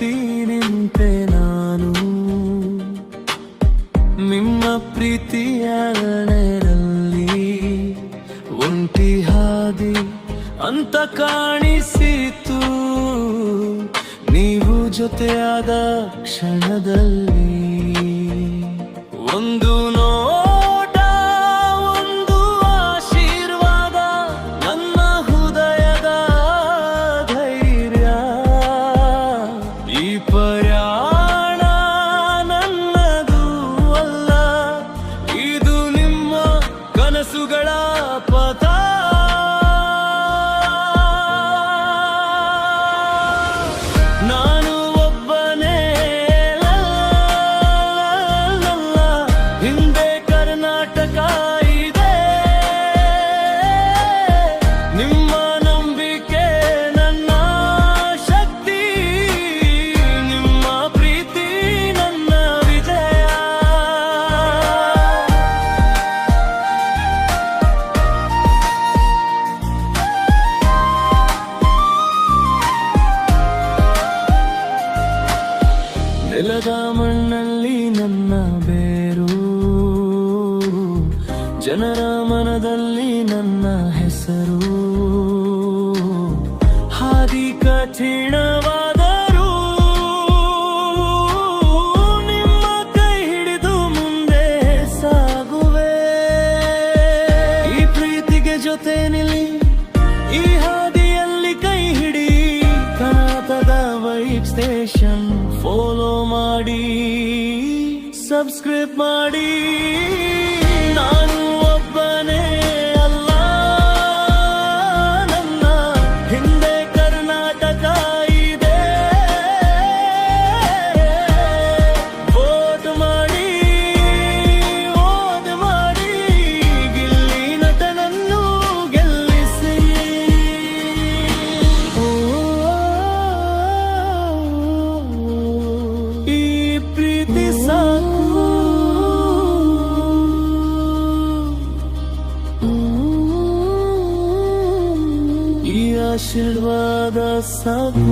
ಮೆಟ್ಟಿ ನಿಂತೆ ನಾನು ನಿಮ್ಮ ಪ್ರೀತಿಯ ನೆರಳಲ್ಲಿ ಒಂಟಿ ಹಾದಿ ಅಂತ ಕಾಣಿಸಿತು ನೀವು ಜೊತೆಯಾದ ಕ್ಷಣದಲ್ಲಿ ಒಂದು ನೋಟ ಒಂದು ಆಶೀರ್ವಾದ ನನ್ನ ಹೃದಯದ ಧೈರ್ಯ ಈ ಪ್ರಯಾಣ ನನ್ನದು ಅಲ್ಲ ಇದು ನಿಮ್ಮ ಕನಸುಗಳ ಪಥ ನಾನು ಒಬ್ಬನೇ ಹಿಂದೆ ಕರ್ನಾಟಕ ಇದೆ ನಿಮ್ಮ ನಂಬಿಕೆ ನನ್ನ ಶಕ್ತಿ ನಿಮ್ಮ ಪ್ರೀತಿ ನನ್ನ ವಿಜಯ ನೆಲದ ಮಣ್ಣಲ್ಲಿ ನನ್ನ ಬೇರು ಜನರ ಮನದಲ್ಲಿ ನನ್ನ ಹೆಸರು ಹಾದಿ ಕಠಿಣವಾದರೂ ನಿಮ್ಮ ಕೈ ಹಿಡಿದು ಮುಂದೆ ಸಾಗುವೆ ಈ ಪ್ರೀತಿಗೆ ಜೊತೆ ನಿಲ್ಲಿ ಈ ಹಾದಿಯಲ್ಲಿ ಕೈ ಹಿಡಿ ಕನ್ನಡದ ವೈಬ್ ಸ್ಟೇಷನ್ ಫಾಲೋ ಮಾಡಿ ಸಬ್ಸ್ಕ್ರೈಬ್ ಮಾಡಿ ನಾನು ಒಬ್ಬನೇ ಅಲ್ಲ ನನ್ನ ಹಿಂದೆ ಕರ್ನಾಟಕ ಇದೆ ವೋಟ್ ಮಾಡಿ ಓದ್ ಮಾಡಿ ಗಿಲ್ಲಿ ನಟನನ್ನು ಗೆಲ್ಲಿಸಿ ಈ ಪ್ರೀತಿ ಸಾಕು ಈ ಆಶೀರ್ವಾದ ಸಾಕು